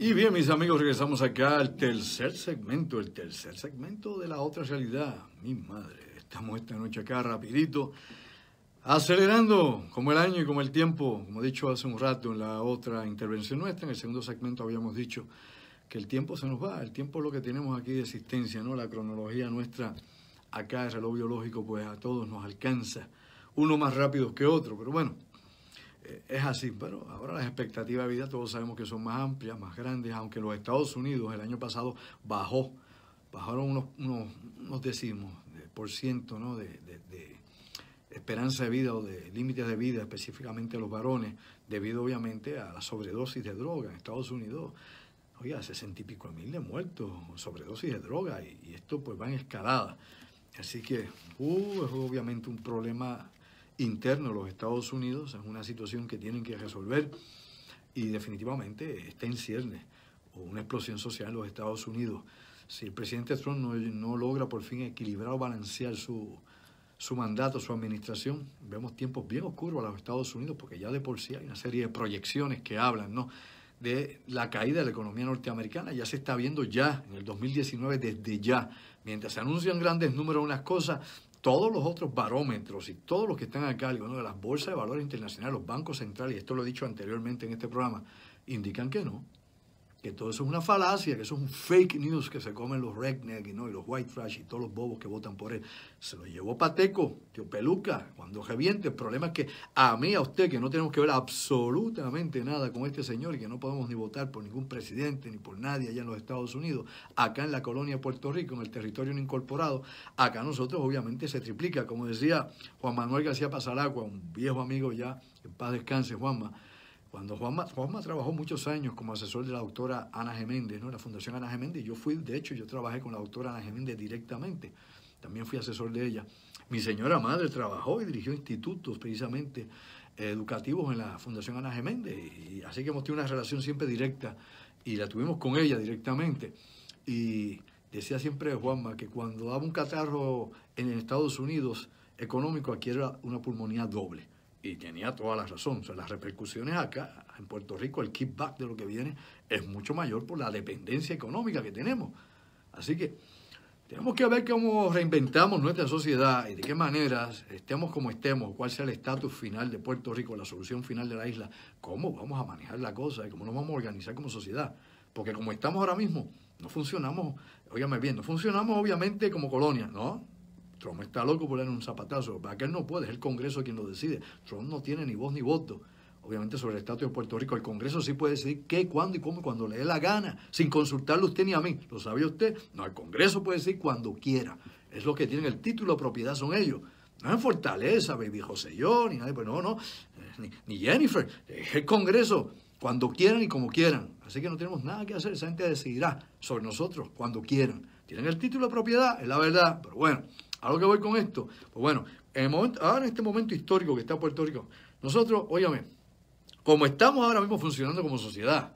Y bien, mis amigos, regresamos acá al tercer segmento de la otra realidad. Mi madre, estamos esta noche acá rapidito, acelerando como el año y como el tiempo. Como he dicho hace un rato en la otra intervención nuestra, en el segundo segmento habíamos dicho que el tiempo se nos va. El tiempo es lo que tenemos aquí de existencia, ¿no? La cronología nuestra acá, el reloj biológico, pues a todos nos alcanza, uno más rápido que otro, pero bueno, es así. Pero ahora las expectativas de vida todos sabemos que son más amplias, más grandes, aunque en los Estados Unidos el año pasado bajaron unos décimos por ciento, ¿no? de esperanza de vida o de límites de vida, específicamente los varones, debido obviamente a la sobredosis de droga en Estados Unidos. Oiga, 60 y pico mil de muertos, sobredosis de droga, y esto pues va en escalada. Así que es obviamente un problema interno de los Estados Unidos, es una situación que tienen que resolver y definitivamente está en ciernes una explosión social en los Estados Unidos. Si el presidente Trump no logra por fin equilibrar o balancear su mandato, su administración, vemos tiempos bien oscuros a los Estados Unidos, porque ya de por sí hay una serie de proyecciones que hablan, ¿no?, de la caída de la economía norteamericana. Ya se está viendo ya en el 2019, desde ya, mientras se anuncian grandes números de unas cosas, todos los otros barómetros y todos los que están a cargo, ¿no?, de las bolsas de valores internacionales, los bancos centrales, y esto lo he dicho anteriormente en este programa, indican que no, que todo eso es una falacia, que eso es un fake news que se comen los redneck, ¿no?, y los white trash y todos los bobos que votan por él. Se lo llevó Pateco, tío Peluca, cuando reviente. El problema es que a mí, a usted, que no tenemos que ver absolutamente nada con este señor y que no podemos ni votar por ningún presidente ni por nadie allá en los Estados Unidos, acá en la colonia de Puerto Rico, en el territorio no incorporado, acá nosotros obviamente se triplica. Como decía Juan Manuel García Pasalacua, un viejo amigo ya, en paz descanse Juanma, cuando Juanma trabajó muchos años como asesor de la doctora Ana Geméndez, ¿no?, la Fundación Ana Geméndez, yo trabajé con la doctora Ana Geméndez directamente, también fui asesor de ella. Mi señora madre trabajó y dirigió institutos precisamente educativos en la Fundación Ana Geméndez, y así que hemos tenido una relación siempre directa, y la tuvimos con ella directamente. Y decía siempre Juanma que cuando daba un catarro en Estados Unidos económico, aquí era una pulmonía doble. Y tenía toda la razón. O sea, las repercusiones acá, en Puerto Rico, el kickback de lo que viene es mucho mayor por la dependencia económica que tenemos. Así que tenemos que ver cómo reinventamos nuestra sociedad y de qué maneras, estemos como estemos, cuál sea el estatus final de Puerto Rico, la solución final de la isla, cómo vamos a manejar la cosa y cómo nos vamos a organizar como sociedad. Porque como estamos ahora mismo, no funcionamos, óigame bien, no funcionamos obviamente como colonia, ¿no? Trump está loco por darle un zapatazo, para que él no puede, es el Congreso quien lo decide. Trump no tiene ni voz ni voto, obviamente, sobre el estatus de Puerto Rico. El Congreso sí puede decidir qué, cuándo y cómo, cuando le dé la gana, sin consultarlo usted ni a mí. ¿Lo sabía usted? No, el Congreso puede decidir cuando quiera. Es lo que tienen el título de propiedad, son ellos. No es Fortaleza, Baby José yo, ni nadie, pues no, ni Jennifer. Es el Congreso, cuando quieran y como quieran. Así que no tenemos nada que hacer, esa gente decidirá sobre nosotros cuando quieran. Tienen el título de propiedad, es la verdad, pero bueno. ¿A lo que voy con esto? Pues bueno, ahora en este momento histórico que está Puerto Rico, nosotros, óigame, como estamos ahora mismo funcionando como sociedad,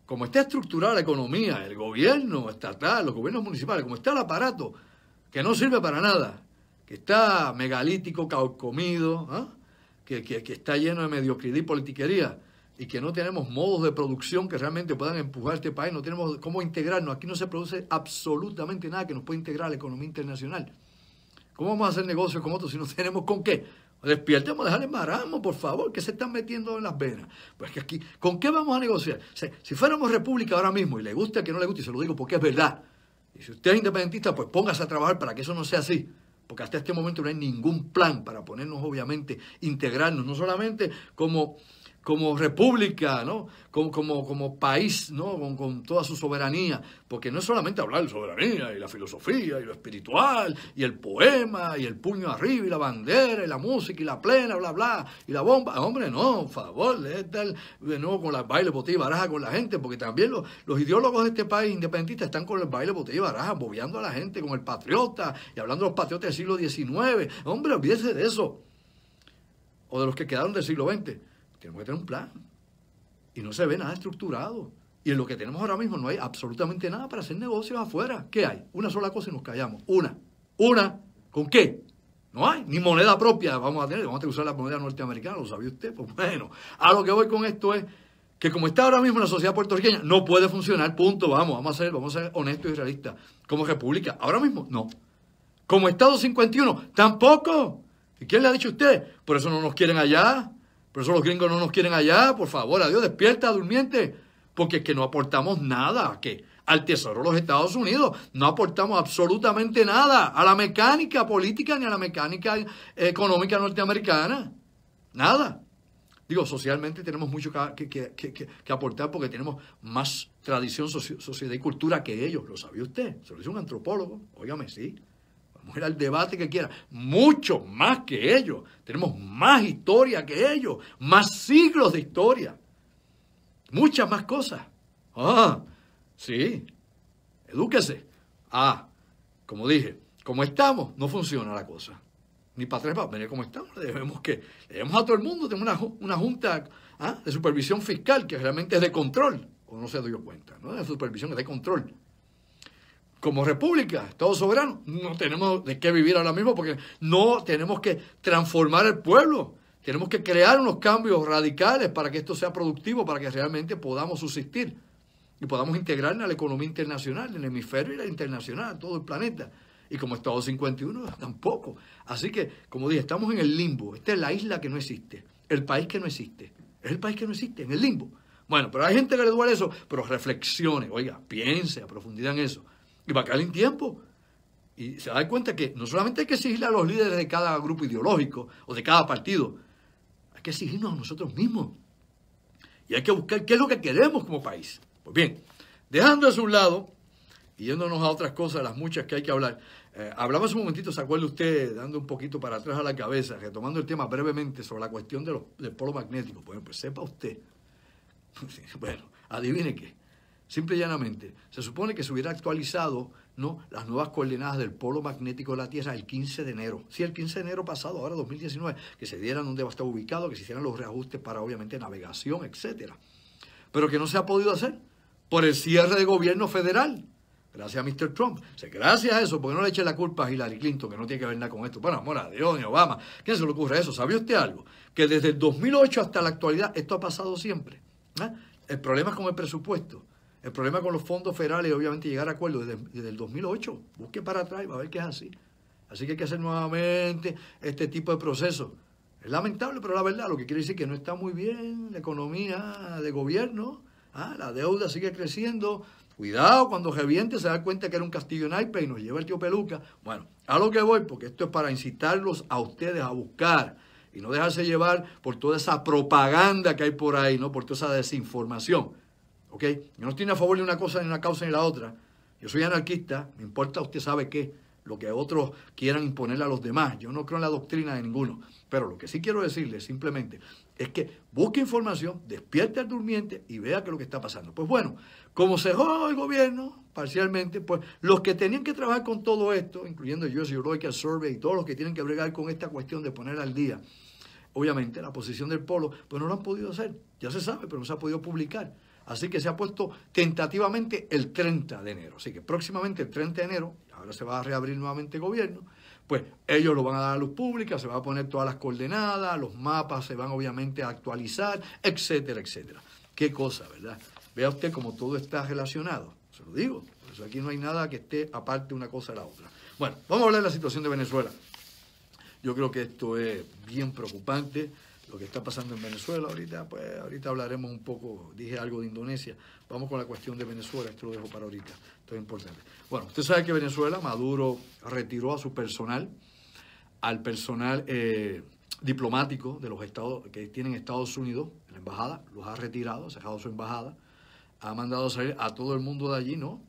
como está estructurada la economía, el gobierno estatal, los gobiernos municipales, como está el aparato, que no sirve para nada, que está megalítico, carcomido, que está lleno de mediocridad y politiquería, y que no tenemos modos de producción que realmente puedan empujar este país, no tenemos cómo integrarnos, aquí no se produce absolutamente nada que nos pueda integrar a la economía internacional. ¿Cómo vamos a hacer negocios con otros si no tenemos con qué? Despiértemos, dejarle marasmo, por favor, que se están metiendo en las venas. Pues que aquí, ¿con qué vamos a negociar? O sea, si fuéramos república ahora mismo, y le gusta que no le guste, y se lo digo porque es verdad, y si usted es independentista, pues póngase a trabajar para que eso no sea así, porque hasta este momento no hay ningún plan para ponernos, obviamente, integrarnos, no solamente como república, ¿no?, como país, ¿no?, con toda su soberanía, porque no es solamente hablar de soberanía y la filosofía y lo espiritual y el poema y el puño arriba y la bandera y la música y la plena, bla, bla, y la bomba. Hombre, no, por favor, de estar de nuevo con las bailes, botella y baraja con la gente, porque también los ideólogos de este país independentistas están con el baile, botella y baraja, bobeando a la gente con el patriota y hablando de los patriotas del siglo XIX. Hombre, olvídese de eso. O de los que quedaron del siglo XX. Tenemos que tener un plan. Y no se ve nada estructurado. Y en lo que tenemos ahora mismo no hay absolutamente nada para hacer negocios afuera. ¿Qué hay? Una sola cosa y nos callamos. Una. ¿Con qué? No hay. Ni moneda propia vamos a tener que usar la moneda norteamericana. ¿Lo sabía usted? Pues bueno, a lo que voy con esto es que como está ahora mismo la sociedad puertorriqueña, no puede funcionar, punto, vamos a ser honestos y realistas. Como república, ahora mismo, no. Como Estado 51, tampoco. ¿Y quién le ha dicho a usted? Por eso no nos quieren allá, por eso los gringos no nos quieren allá, por favor, adiós, despierta, durmiente, porque es que no aportamos nada, ¿a qué? Al tesoro de los Estados Unidos, no aportamos absolutamente nada a la mecánica política ni a la mecánica económica norteamericana, nada. Digo, socialmente tenemos mucho que aportar porque tenemos más tradición, sociedad y cultura que ellos. ¿Lo sabía usted? Se lo dice un antropólogo. Óigame, sí. Vamos a ir al debate que quiera. Mucho más que ellos. Tenemos más historia que ellos. Más siglos de historia. Muchas más cosas. Ah, sí. Edúquese. Ah, como dije, como estamos, no funciona la cosa. Ni para atrás, para venir como estamos. Le debemos a todo el mundo. Tenemos una junta de supervisión fiscal que realmente es de control. O no se dio cuenta, no de supervisión, es de control. Como república, Estado soberano, no tenemos de qué vivir ahora mismo porque no tenemos que transformar el pueblo. Tenemos que crear unos cambios radicales para que esto sea productivo, para que realmente podamos subsistir y podamos integrarnos a la economía internacional, en el hemisferio y la internacional, todo el planeta. Y como Estado 51, tampoco. Así que, como dije, estamos en el limbo. Esta es la isla que no existe, el país que no existe. Es el país que no existe, en el limbo. Bueno, pero hay gente que le duele eso, pero reflexione, oiga, piense a profundidad en eso. Y va a caer en tiempo. Y se da cuenta que no solamente hay que exigirle a los líderes de cada grupo ideológico o de cada partido, hay que exigirnos a nosotros mismos. Y hay que buscar qué es lo que queremos como país. Pues bien, dejando eso a un lado y yéndonos a otras cosas, las muchas que hay que hablar. Hablaba hace un momentito, ¿se acuerda usted? Dando un poquito para atrás a la cabeza, retomando el tema brevemente sobre la cuestión del polo magnético. Bueno, pues sepa usted. Bueno, adivine qué. Simple y llanamente, se supone que se hubiera actualizado, ¿no?, las nuevas coordenadas del polo magnético de la Tierra el 15 de enero. Sí, el 15 de enero pasado, ahora 2019, que se dieran dónde va a estar ubicado, que se hicieran los reajustes para, obviamente, navegación, etcétera. Pero que no se ha podido hacer por el cierre de gobierno federal. Gracias a Mr. Trump. O sea, gracias a eso, porque no le eche la culpa a Hillary Clinton, que no tiene que ver nada con esto. Bueno, amor a Dios, ni Obama. ¿Quién se le ocurre eso? ¿Sabía usted algo? Que desde el 2008 hasta la actualidad, esto ha pasado siempre. El problema es con el presupuesto. El problema con los fondos federales, obviamente, llegar a acuerdos desde el 2008. Busque para atrás y va a ver que es así. Así que hay que hacer nuevamente este tipo de proceso. Es lamentable, pero la verdad, lo que quiere decir que no está muy bien la economía de gobierno. La deuda sigue creciendo. Cuidado, cuando reviente se da cuenta que era un castillo en naipes y nos lleva el tío Peluca. Bueno, a lo que voy, porque esto es para incitarlos a ustedes a buscar y no dejarse llevar por toda esa propaganda que hay por ahí, ¿no? Por toda esa desinformación. ¿Ok? Yo no estoy a favor de una cosa, ni una causa, ni la otra. Yo soy anarquista, me importa usted sabe qué, lo que otros quieran imponerle a los demás. Yo no creo en la doctrina de ninguno. Pero lo que sí quiero decirle simplemente es que busque información, despierte al durmiente y vea qué es lo que está pasando. Pues bueno, como cerró el gobierno parcialmente, pues los que tenían que trabajar con todo esto, incluyendo US Geological Survey y todos los que tienen que bregar con esta cuestión de poner al día, obviamente, la posición del polo, pues no lo han podido hacer. Ya se sabe, pero no se ha podido publicar. Así que se ha puesto tentativamente el 30 de enero. Así que próximamente el 30 de enero, ahora se va a reabrir nuevamente el gobierno, pues ellos lo van a dar a luz pública, se van a poner todas las coordenadas, los mapas se van obviamente a actualizar, etcétera, etcétera. Qué cosa, ¿verdad? Vea usted cómo todo está relacionado. Se lo digo, por eso aquí no hay nada que esté aparte una cosa de la otra. Bueno, vamos a hablar de la situación de Venezuela. Yo creo que esto es bien preocupante. Lo que está pasando en Venezuela ahorita, pues ahorita hablaremos un poco, dije algo de Indonesia, vamos con la cuestión de Venezuela, esto lo dejo para ahorita, esto es importante. Bueno, usted sabe que Venezuela, Maduro retiró a su personal, al personal diplomático de los estados que tienen Estados Unidos, la embajada, los ha retirado, ha cerrado su embajada, ha mandado salir a todo el mundo de allí, ¿no?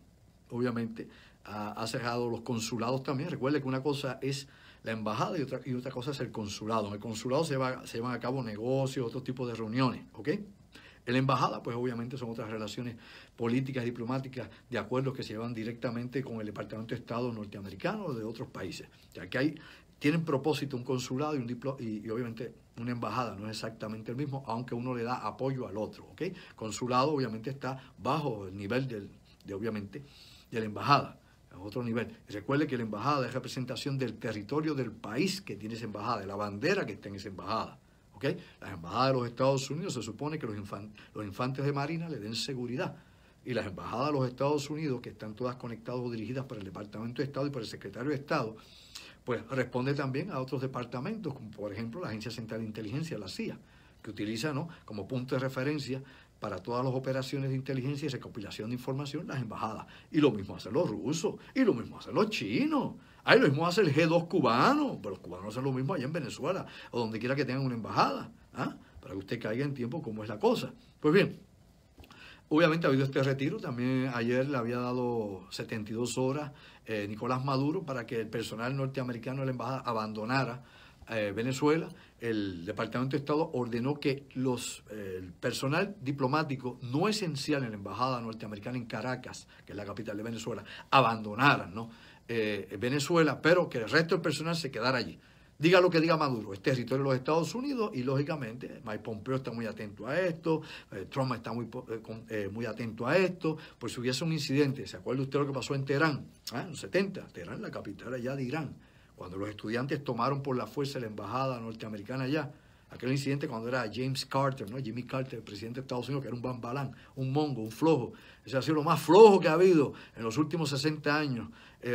Obviamente, ha cerrado los consulados también, recuerde que una cosa es la embajada y otra cosa es el consulado. En el consulado se llevan a cabo negocios, otro tipo de reuniones, ¿ok? En la embajada, pues obviamente son otras relaciones políticas, diplomáticas, de acuerdos que se llevan directamente con el Departamento de Estado norteamericano o de otros países. Ya que tienen propósito un consulado y obviamente una embajada, no es exactamente el mismo, aunque uno le da apoyo al otro, ¿ok? Consulado obviamente está bajo el nivel obviamente, de la embajada. A otro nivel. Y recuerde que la embajada es representación del territorio del país que tiene esa embajada, de la bandera que está en esa embajada. ¿Ok? ¿ok? Las embajadas de los Estados Unidos se supone que los infantes de Marina le den seguridad. Y las embajadas de los Estados Unidos, que están todas conectadas o dirigidas por el Departamento de Estado y por el Secretario de Estado, pues responde también a otros departamentos, como por ejemplo la Agencia Central de Inteligencia, la CIA, que utiliza, ¿no?, como punto de referencia para todas las operaciones de inteligencia y recopilación de información las embajadas. Y lo mismo hacen los rusos, y lo mismo hacen los chinos. Ahí lo mismo hace el G2 cubano, pero los cubanos hacen lo mismo allá en Venezuela, o donde quiera que tengan una embajada, ¿ah?, para que usted caiga en tiempo cómo es la cosa. Pues bien, obviamente ha habido este retiro. También ayer le había dado 72 horas Nicolás Maduro para que el personal norteamericano de la embajada abandonara Venezuela. El Departamento de Estado ordenó que el personal diplomático no esencial en la embajada norteamericana en Caracas, que es la capital de Venezuela, abandonaran, ¿no?, Venezuela, pero que el resto del personal se quedara allí. Diga lo que diga Maduro, es territorio de los Estados Unidos y, lógicamente, Mike Pompeo está muy atento a esto, Trump está muy atento a esto, por si hubiese un incidente. ¿Se acuerda usted lo que pasó en Teherán? En los 70, Teherán, la capital allá de Irán, cuando los estudiantes tomaron por la fuerza la embajada norteamericana allá. Aquel incidente cuando era James Carter, ¿no?, Jimmy Carter, el presidente de Estados Unidos, que era un bambalán, un mongo, un flojo. Ese ha sido lo más flojo que ha habido en los últimos 60 años.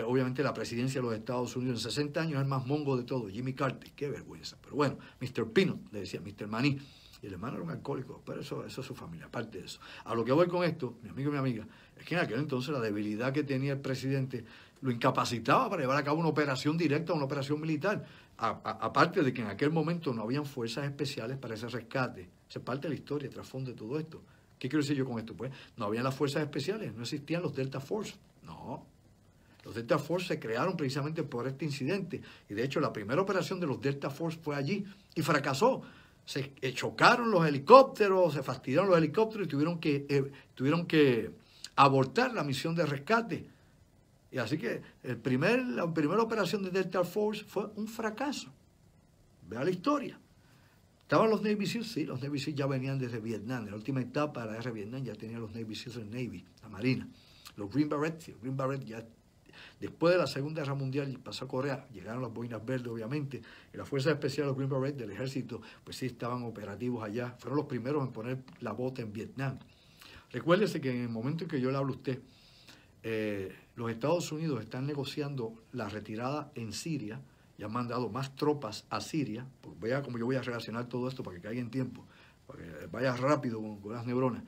Obviamente la presidencia de los Estados Unidos en 60 años es el más mongo de todo, Jimmy Carter. Qué vergüenza. Pero bueno, Mr. Peanut, le decía, Mr. Maní. Y el hermano era un alcohólico, pero eso es su familia, aparte de eso. A lo que voy con esto, mi amigo y mi amiga, es que en aquel entonces la debilidad que tenía el presidente lo incapacitaba para llevar a cabo una operación directa, una operación militar. Aparte de que en aquel momento no habían fuerzas especiales para ese rescate. Esa es parte de la historia, el trasfondo de todo esto. ¿Qué quiero decir yo con esto? Pues no habían las fuerzas especiales, no existían los Delta Force. No. Los Delta Force se crearon precisamente por este incidente. Y de hecho la primera operación de los Delta Force fue allí y fracasó. Se chocaron los helicópteros, se fastidiaron los helicópteros y tuvieron que abortar la misión de rescate. Y así que la primera operación de Delta Force fue un fracaso. Vea la historia. ¿Estaban los Navy Seals? Sí, los Navy Seals ya venían desde Vietnam. En la última etapa de la guerra de Vietnam ya tenían los Navy Seals el Navy, la Marina. Los Green Berets, el Green Beret ya después de la Segunda Guerra Mundial pasó a Corea, llegaron las boinas verdes obviamente, y las fuerzas especiales, los Green Berets del ejército, pues sí estaban operativos allá. Fueron los primeros en poner la bota en Vietnam. Recuérdese que en el momento en que yo le hablo a usted, los Estados Unidos están negociando la retirada en Siria, y han mandado más tropas a Siria. Pues vea cómo yo voy a relacionar todo esto para que caiga en tiempo, para que vaya rápido con las neuronas.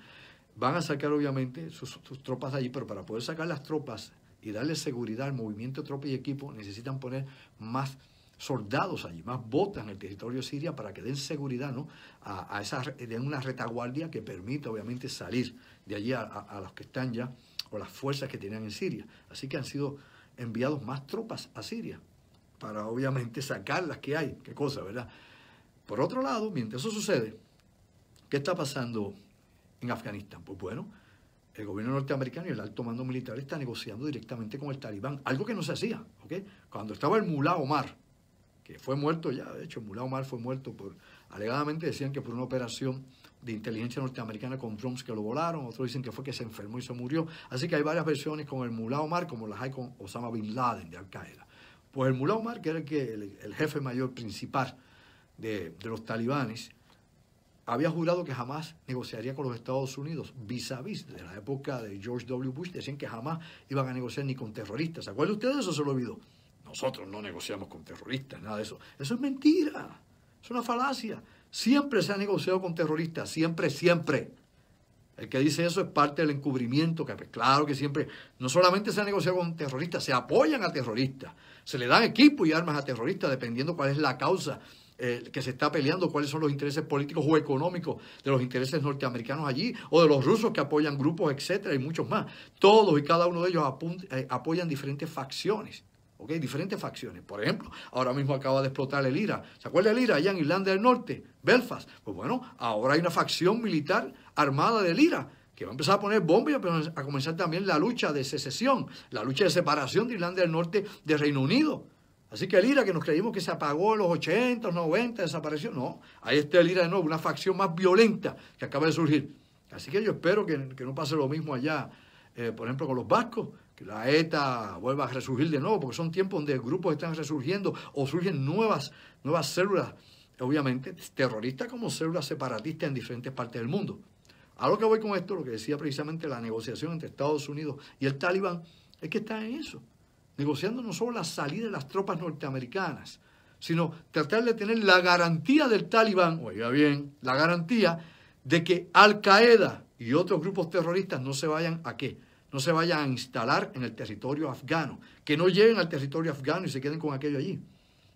Van a sacar obviamente sus tropas de allí, pero para poder sacar las tropas y darle seguridad al movimiento de tropas y equipo, necesitan poner más soldados allí, más botas en el territorio de Siria para que den seguridad, ¿no?, den una retaguardia que permita obviamente salir de allí a los que están ya, o las fuerzas que tenían en Siria. Así que han sido enviados más tropas a Siria para obviamente sacar las que hay. Qué cosa, ¿verdad? Por otro lado, mientras eso sucede, ¿qué está pasando en Afganistán? Pues bueno, el gobierno norteamericano y el alto mando militar está negociando directamente con el Talibán, algo que no se hacía, ¿ok? Cuando estaba el Mullah Omar, que fue muerto ya, de hecho, Mullah Omar fue muerto alegadamente decían que por una operación de inteligencia norteamericana con drones que lo volaron, otros dicen que fue que se enfermó y se murió. Así que hay varias versiones con el Mullah Omar, como las hay con Osama Bin Laden de Al-Qaeda. Pues el Mullah Omar, que era el jefe mayor principal de los talibanes, había jurado que jamás negociaría con los Estados Unidos, vis a vis de la época de George W. Bush. Decían que jamás iban a negociar ni con terroristas. ¿Se acuerdan ustedes de eso? Se lo olvidó. Nosotros no negociamos con terroristas, nada de eso. Eso es mentira, es una falacia. Siempre se ha negociado con terroristas, siempre, siempre. El que dice eso es parte del encubrimiento, que pues, claro que siempre, no solamente se ha negociado con terroristas, se apoyan a terroristas, se le dan equipo y armas a terroristas dependiendo cuál es la causa que se está peleando, cuáles son los intereses políticos o económicos de los intereses norteamericanos allí, o de los rusos que apoyan grupos, etcétera, y muchos más. Todos y cada uno de ellos apoyan diferentes facciones. ¿Ok? Diferentes facciones. Por ejemplo, ahora mismo acaba de explotar el IRA. ¿Se acuerda del IRA allá en Irlanda del Norte? Belfast. Pues bueno, ahora hay una facción militar armada del IRA que va a empezar a poner bombas y a comenzar también la lucha de secesión, la lucha de separación de Irlanda del Norte del Reino Unido. Así que el IRA, que nos creímos que se apagó en los 80, los 90, desapareció. No, ahí está el IRA de nuevo, una facción más violenta que acaba de surgir. Así que yo espero que no pase lo mismo allá, por ejemplo, con los vascos, que la ETA vuelva a resurgir de nuevo, porque son tiempos donde grupos están resurgiendo o surgen nuevas células obviamente, terroristas como células separatistas en diferentes partes del mundo. A lo que voy con esto, lo que decía precisamente la negociación entre Estados Unidos y el Talibán, es que está en eso, negociando no solo la salida de las tropas norteamericanas, sino tratar de tener la garantía del Talibán, oiga bien, la garantía de que Al-Qaeda y otros grupos terroristas no se vayan a ¿qué? No se vayan a instalar en el territorio afgano, que no lleguen al territorio afgano y se queden con aquello allí,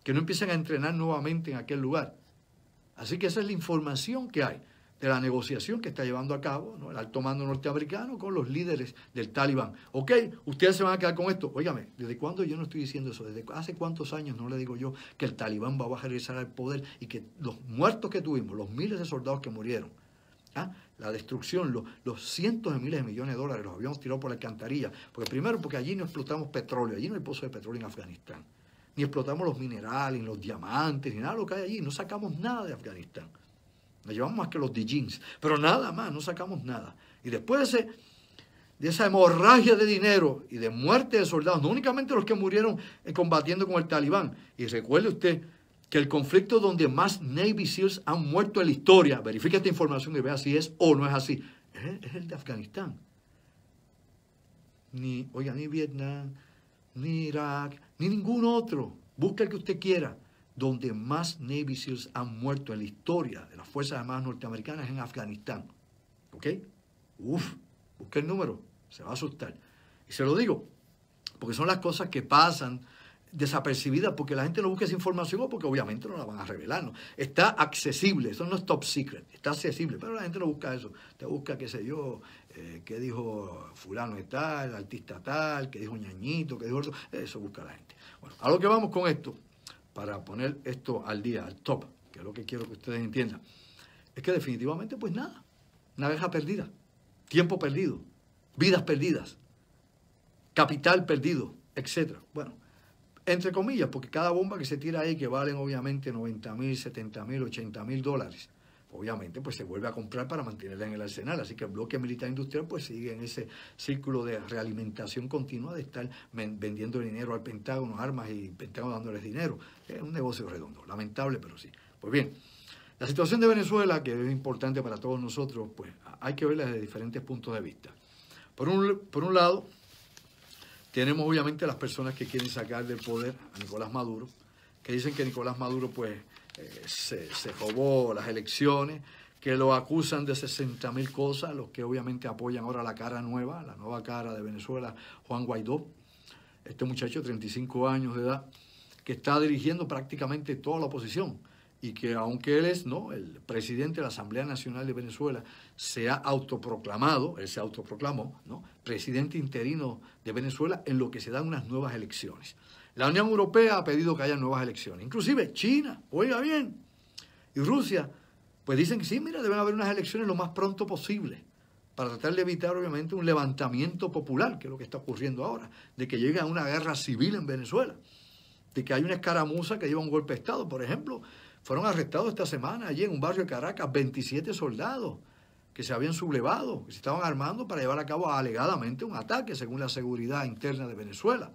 que no empiecen a entrenar nuevamente en aquel lugar. Así que esa es la información que hay de la negociación que está llevando a cabo, ¿no?, el alto mando norteamericano con los líderes del Talibán. Ok, ustedes se van a quedar con esto. Óigame, ¿desde cuándo yo no estoy diciendo eso? ¿Desde hace cuántos años no le digo yo que el Talibán va a regresar al poder y que los muertos que tuvimos, los miles de soldados que murieron, la destrucción, los cientos de miles de millones de dólares los habíamos tirado por la alcantarilla? Porque primero, porque allí no explotamos petróleo, allí no hay pozo de petróleo en Afganistán, ni explotamos los minerales, ni los diamantes, ni nada de lo que hay allí, no sacamos nada de Afganistán. Nos llevamos más que los DJs, pero nada más, no sacamos nada. Y después de esa hemorragia de dinero y de muerte de soldados, no únicamente los que murieron combatiendo con el Talibán, y recuerde usted que el conflicto donde más Navy SEALs han muerto en la historia, verifique esta información y vea si es o no es así, es el de Afganistán. Ni Vietnam, ni Irak, ni ningún otro. Busque el que usted quiera. Donde más Navy SEALs han muerto en la historia de las Fuerzas Armadas norteamericanas es en Afganistán. ¿Ok? Busque el número, se va a asustar. Y se lo digo, porque son las cosas que pasan desapercibidas, porque la gente no busca esa información o porque obviamente no la van a revelar, ¿no? Está accesible, eso no es top secret, está accesible, pero la gente no busca eso. Te busca, qué sé yo, qué dijo fulano de tal, artista tal, qué dijo Ñañito, qué dijo otro. Eso busca la gente. Bueno, a lo que vamos con esto, para poner esto al día, al top, que es lo que quiero que ustedes entiendan, es que definitivamente, pues nada, una guerra perdida, tiempo perdido, vidas perdidas, capital perdido, etc. Bueno, entre comillas, porque cada bomba que se tira ahí, que valen obviamente 90.000, 70.000, 80.000 dólares, obviamente pues se vuelve a comprar para mantenerla en el arsenal. Así que el bloque militar industrial pues sigue en ese círculo de realimentación continua de estar vendiendo dinero al Pentágono, armas, y Pentágono dándoles dinero. Es un negocio redondo, lamentable, pero sí. Pues bien, la situación de Venezuela, que es importante para todos nosotros, pues hay que verla desde diferentes puntos de vista. Por un lado, tenemos obviamente las personas que quieren sacar del poder a Nicolás Maduro, que dicen que Nicolás Maduro pues se robó las elecciones, que lo acusan de 60.000 cosas, los que obviamente apoyan ahora la cara nueva, la nueva cara de Venezuela, Juan Guaidó, este muchacho de 35 años de edad, que está dirigiendo prácticamente toda la oposición, y que aunque él es el presidente de la Asamblea Nacional de Venezuela, se ha autoproclamado, él se autoproclamó, presidente interino de Venezuela en lo que se dan unas nuevas elecciones. La Unión Europea ha pedido que haya nuevas elecciones, inclusive China, oiga bien, y Rusia, pues dicen que sí, mira, deben haber unas elecciones lo más pronto posible, para tratar de evitar obviamente un levantamiento popular, que es lo que está ocurriendo ahora, de que llegue a una guerra civil en Venezuela, de que hay una escaramuza que lleva un golpe de Estado. Por ejemplo, fueron arrestados esta semana allí en un barrio de Caracas 27 soldados que se habían sublevado, que se estaban armando para llevar a cabo alegadamente un ataque, según la seguridad interna de Venezuela.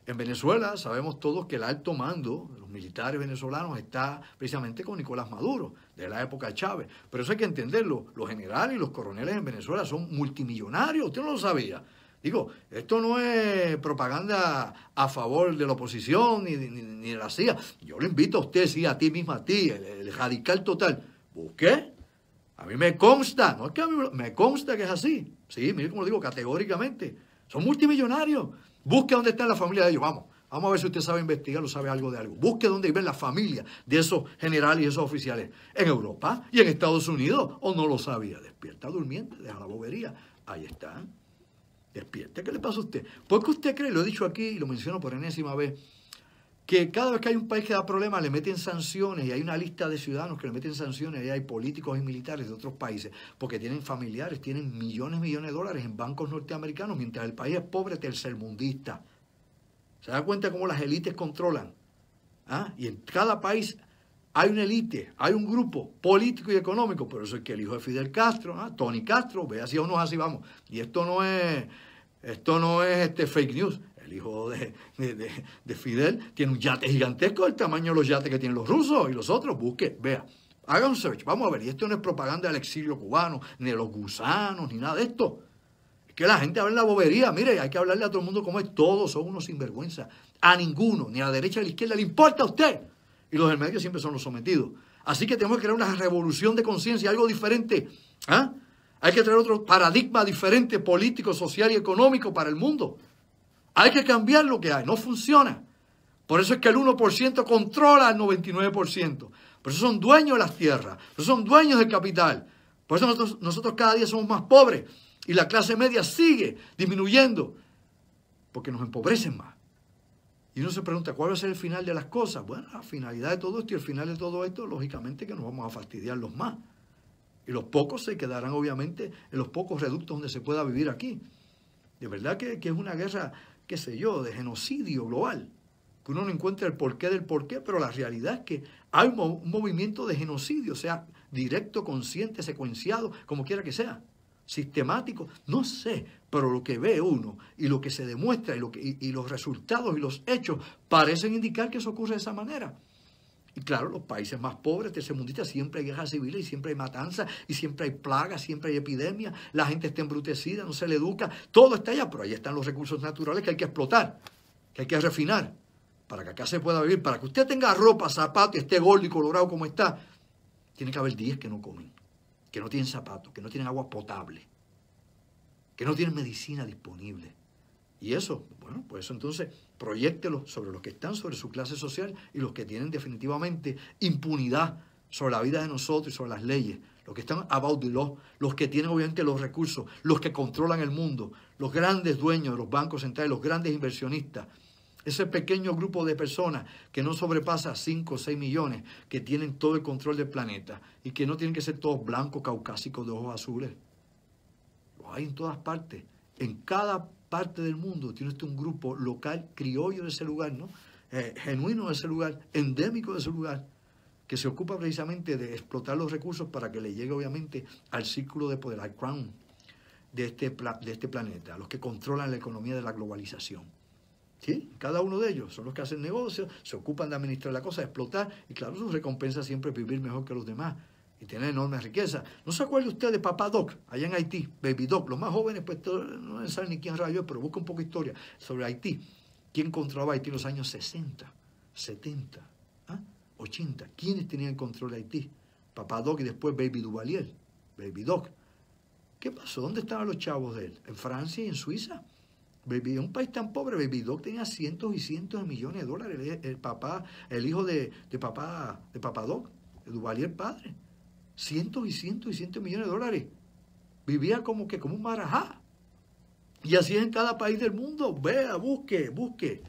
En Venezuela sabemos todos que el alto mando de los militares venezolanos está precisamente con Nicolás Maduro, de la época de Chávez. Pero eso hay que entenderlo. Los generales y los coroneles en Venezuela son multimillonarios. Usted no lo sabía. Digo, esto no es propaganda a favor de la oposición ni de la CIA. Yo lo invito a usted, sí, a ti misma, a ti, el radical total. Busque. A mí me consta, no es que a mí me consta que es así. Sí, mire como lo digo categóricamente. Son multimillonarios. Busque dónde está la familia de ellos. Vamos a ver si usted sabe investigar o sabe algo de algo. Busque dónde viven la familia de esos generales y esos oficiales. En Europa y en Estados Unidos. ¿O no lo sabía? Despierta durmiente, deja la bobería. Ahí está. Despierte. ¿Qué le pasa a usted? Porque usted cree, lo he dicho aquí y lo menciono por enésima vez, que cada vez que hay un país que da problemas le meten sanciones, y hay una lista de ciudadanos que le meten sanciones, y hay políticos y militares de otros países, porque tienen familiares, tienen millones de dólares en bancos norteamericanos, mientras el país es pobre, tercermundista. ¿Se da cuenta cómo las élites controlan? Y en cada país hay una élite, hay un grupo político y económico. Por eso es que el hijo de Fidel Castro, Tony Castro, ve así o no así, vamos. Y esto no es fake news. El hijo de Fidel tiene un yate gigantesco del tamaño de los yates que tienen los rusos y los otros. Busque, vea, haga un search, vamos a ver. Y esto no es propaganda del exilio cubano, ni de los gusanos, ni nada de esto. Es que la gente habla en la bobería. Mire, hay que hablarle a todo el mundo como es. Todos son unos sinvergüenza. A ninguno, ni a la derecha ni a la izquierda, le importa a usted. Y los del medio siempre son los sometidos. Así que tenemos que crear una revolución de conciencia, algo diferente. ¿Ah? Hay que traer otro paradigma diferente, político, social y económico para el mundo. Hay que cambiar lo que hay, no funciona. Por eso es que el 1% controla al 99%. Por eso son dueños de las tierras, por eso son dueños del capital. Por eso nosotros cada día somos más pobres y la clase media sigue disminuyendo porque nos empobrecen más. Y uno se pregunta, ¿cuál va a ser el final de las cosas? Bueno, la finalidad de todo esto y el final de todo esto, lógicamente que nos vamos a fastidiar los más. Y los pocos se quedarán, obviamente, en los pocos reductos donde se pueda vivir aquí. De verdad que es una guerra, qué sé yo, de genocidio global. Que uno no encuentra el porqué del porqué, pero la realidad es que hay un movimiento de genocidio, o sea, directo, consciente, secuenciado, como quiera que sea. Sistemático, no sé, pero lo que ve uno y lo que se demuestra y los resultados y los hechos parecen indicar que eso ocurre de esa manera. Y claro, los países más pobres, tercermundistas, siempre hay guerras civiles y siempre hay matanzas y siempre hay plagas, siempre hay epidemias, la gente está embrutecida, no se le educa, todo está allá, pero ahí están los recursos naturales que hay que explotar, que hay que refinar, para que acá se pueda vivir, para que usted tenga ropa, zapatos y esté gordo y colorado como está. Tiene que haber 10 que no comen, que no tienen zapatos, que no tienen agua potable, que no tienen medicina disponible. Y eso, bueno, pues eso entonces proyéctelo sobre los que están sobre su clase social y los que tienen definitivamente impunidad sobre la vida de nosotros y sobre las leyes, los que están about the law, los que tienen obviamente los recursos, los que controlan el mundo, los grandes dueños de los bancos centrales, los grandes inversionistas, ese pequeño grupo de personas que no sobrepasa 5 o 6 millones, que tienen todo el control del planeta y que no tienen que ser todos blancos, caucásicos, de ojos azules. Lo hay en todas partes, en cada parte del mundo tiene usted un grupo local, criollo de ese lugar, ¿no? Genuino de ese lugar, endémico de ese lugar, que se ocupa precisamente de explotar los recursos para que le llegue obviamente al círculo de poder, al crown de este planeta, a los que controlan la economía de la globalización. ¿Sí? Cada uno de ellos son los que hacen negocios, se ocupan de administrar la cosa, de explotar, y claro, su recompensa siempre es vivir mejor que los demás y tener enormes riquezas. ¿No se acuerda usted de Papá Doc, allá en Haití? Baby Doc, los más jóvenes pues no saben ni quién rayo es, pero busca un poco de historia sobre Haití. ¿Quién controlaba Haití en los años 60, 70, 80? ¿Quiénes tenían control de Haití? Papá Doc y después Baby Duvalier, Baby Doc. ¿Qué pasó? ¿Dónde estaban los chavos de él? ¿En Francia y en Suiza? Baby, un país tan pobre, Baby Doc tenía cientos y cientos de millones de dólares. El hijo de Papá Doc, de Duvalier padre. Cientos y cientos y cientos de millones de dólares. Vivía como un marajá. Y así es en cada país del mundo. Vea, busque.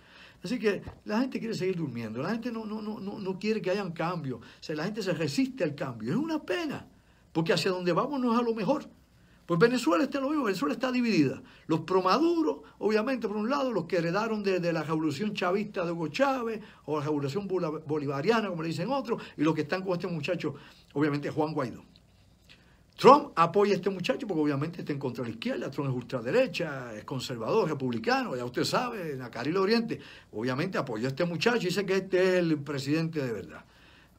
Así que la gente quiere seguir durmiendo. La gente no quiere que hayan cambios. O sea, la gente se resiste al cambio. Es una pena. Porque hacia donde vamos no es a lo mejor. Pues Venezuela está lo mismo, Venezuela está dividida. Los pro-Maduro, obviamente, por un lado, los que heredaron de la revolución chavista de Hugo Chávez, o la revolución bolivariana, como le dicen otros, y los que están con este muchacho, obviamente, Juan Guaidó. Trump apoya a este muchacho porque obviamente está en contra de la izquierda, Trump es ultraderecha, es conservador, republicano, ya usted sabe, en la Carril Oriente. Obviamente apoyó a este muchacho y dice que este es el presidente de verdad.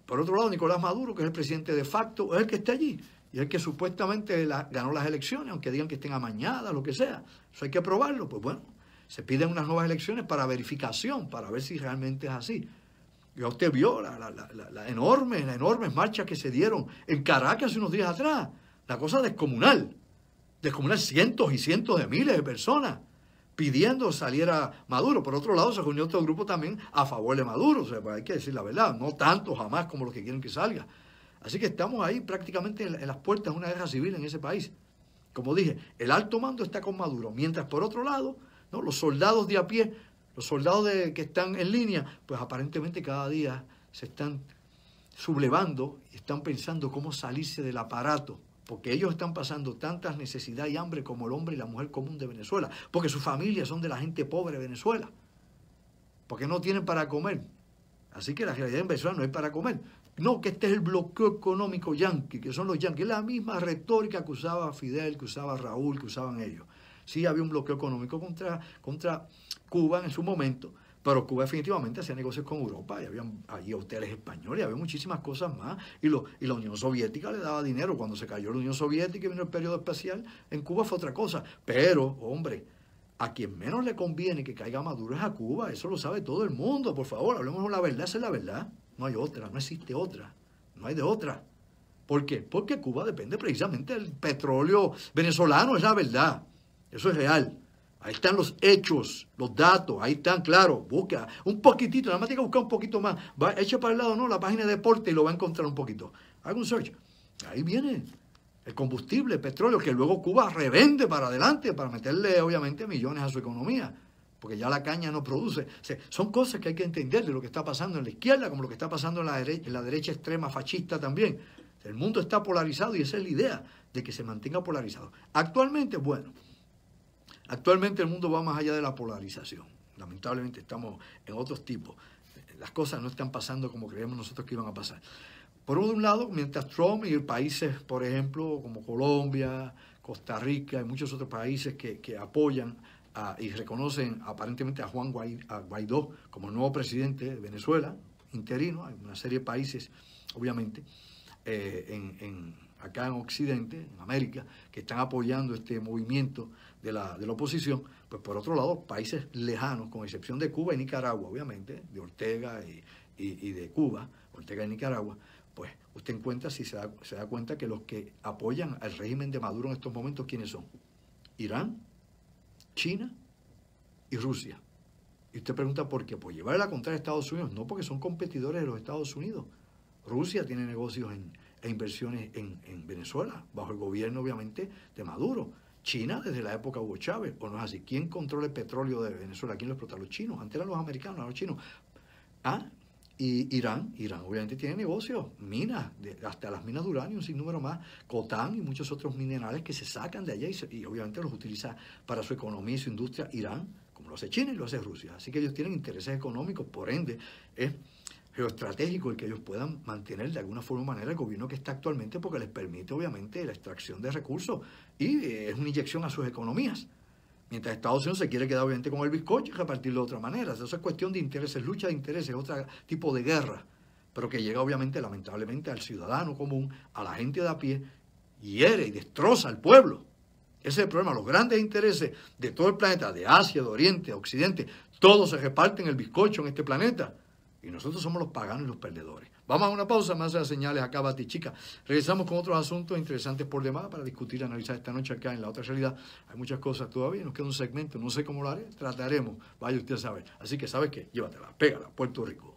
Por otro lado, Nicolás Maduro, que es el presidente de facto, es el que está allí. Y el que supuestamente ganó las elecciones, aunque digan que estén amañadas, lo que sea. Eso hay que probarlo. Pues bueno, se piden unas nuevas elecciones para verificación, para ver si realmente es así. Y usted vio las enormes marchas que se dieron en Caracas hace unos días atrás. La cosa descomunal. Descomunal, cientos y cientos de miles de personas pidiendo saliera Maduro. Por otro lado, se reunió otro grupo también a favor de Maduro. O sea, pues hay que decir la verdad, no tanto jamás como los que quieren que salga. Así que estamos ahí prácticamente en las puertas de una guerra civil en ese país. Como dije, el alto mando está con Maduro, mientras por otro lado, ¿no?, los soldados de a pie, los soldados que están en línea, pues aparentemente cada día se están sublevando y están pensando cómo salirse del aparato, porque ellos están pasando tantas necesidades y hambre como el hombre y la mujer común de Venezuela, porque sus familias son de la gente pobre de Venezuela, porque no tienen para comer. Así que la realidad en Venezuela no hay para comer. No, que este es el bloqueo económico yanqui, que son los yanquis. Es la misma retórica que usaba Fidel, que usaba Raúl, que usaban ellos. Sí había un bloqueo económico contra Cuba en su momento, pero Cuba definitivamente hacía negocios con Europa y había allí hoteles españoles, había muchísimas cosas más. Y la Unión Soviética le daba dinero. Cuando se cayó la Unión Soviética y vino el periodo especial, en Cuba fue otra cosa. Pero, hombre, a quien menos le conviene que caiga Maduro es a Cuba. Eso lo sabe todo el mundo. Por favor, hablemos con la verdad. Esa es la verdad. No hay otra, no existe otra. No hay de otra. ¿Por qué? Porque Cuba depende precisamente del petróleo venezolano. Es la verdad. Eso es real. Ahí están los hechos, los datos, ahí están, claro. Busca un poquitito, nada más tiene que buscar un poquito más. Echa para el lado, no, la página de deporte y lo va a encontrar un poquito. Haga un search. Ahí viene el combustible, el petróleo, que luego Cuba revende para adelante para meterle, obviamente, millones a su economía. Porque ya la caña no produce. O sea, son cosas que hay que entender de lo que está pasando en la izquierda, como lo que está pasando en la derecha extrema fascista también. El mundo está polarizado y esa es la idea, de que se mantenga polarizado. Actualmente, bueno. Actualmente el mundo va más allá de la polarización. Lamentablemente estamos en otros tipos. Las cosas no están pasando como creíamos nosotros que iban a pasar. Por un lado, mientras Trump y países, por ejemplo, como Colombia, Costa Rica y muchos otros países que apoyan y reconocen aparentemente a Juan Guaidó como nuevo presidente de Venezuela, interino, hay una serie de países, obviamente, acá en Occidente, en América, que están apoyando este movimiento de la oposición. Pues por otro lado, países lejanos, con excepción de Cuba y Nicaragua, obviamente, de Ortega y de Cuba, Ortega y Nicaragua, pues usted encuentra, si se da cuenta que los que apoyan al régimen de Maduro en estos momentos, ¿quiénes son? Irán, China y Rusia. Y usted pregunta por qué. Pues llevarle la contraria a Estados Unidos, no, porque son competidores de los Estados Unidos. Rusia tiene negocios e inversiones en Venezuela, bajo el gobierno, obviamente, de Maduro. China, desde la época de Hugo Chávez, ¿o no es así? ¿Quién controla el petróleo de Venezuela? ¿Quién lo explota? Los chinos. Antes eran los americanos, ahora los chinos. Y Irán obviamente tiene negocios, minas, hasta las minas de uranio, un sinnúmero más, coltán y muchos otros minerales que se sacan de allá y obviamente los utiliza para su economía y su industria Irán, como lo hace China y lo hace Rusia. Así que ellos tienen intereses económicos, por ende, es geoestratégico el que ellos puedan mantener de alguna forma o manera el gobierno que está actualmente, porque les permite obviamente la extracción de recursos y es una inyección a sus economías. Mientras Estados Unidos se quiere quedar obviamente con el bizcocho y repartirlo de otra manera. Eso es cuestión de intereses, lucha de intereses, otro tipo de guerra, pero que llega obviamente lamentablemente al ciudadano común, a la gente de a pie, hiere y destroza al pueblo. Ese es el problema. Los grandes intereses de todo el planeta, de Asia, de Oriente, de Occidente, todos se reparten el bizcocho en este planeta. Y nosotros somos los paganos y los perdedores. Vamos a una pausa, más de las señales acá, Batichica. Regresamos con otros asuntos interesantes por demás para discutir y analizar esta noche acá en La Otra Realidad. Hay muchas cosas todavía, nos queda un segmento, no sé cómo lo haré, trataremos, vaya usted a saber. Así que, ¿sabes qué? Llévatela, pégala, Puerto Rico.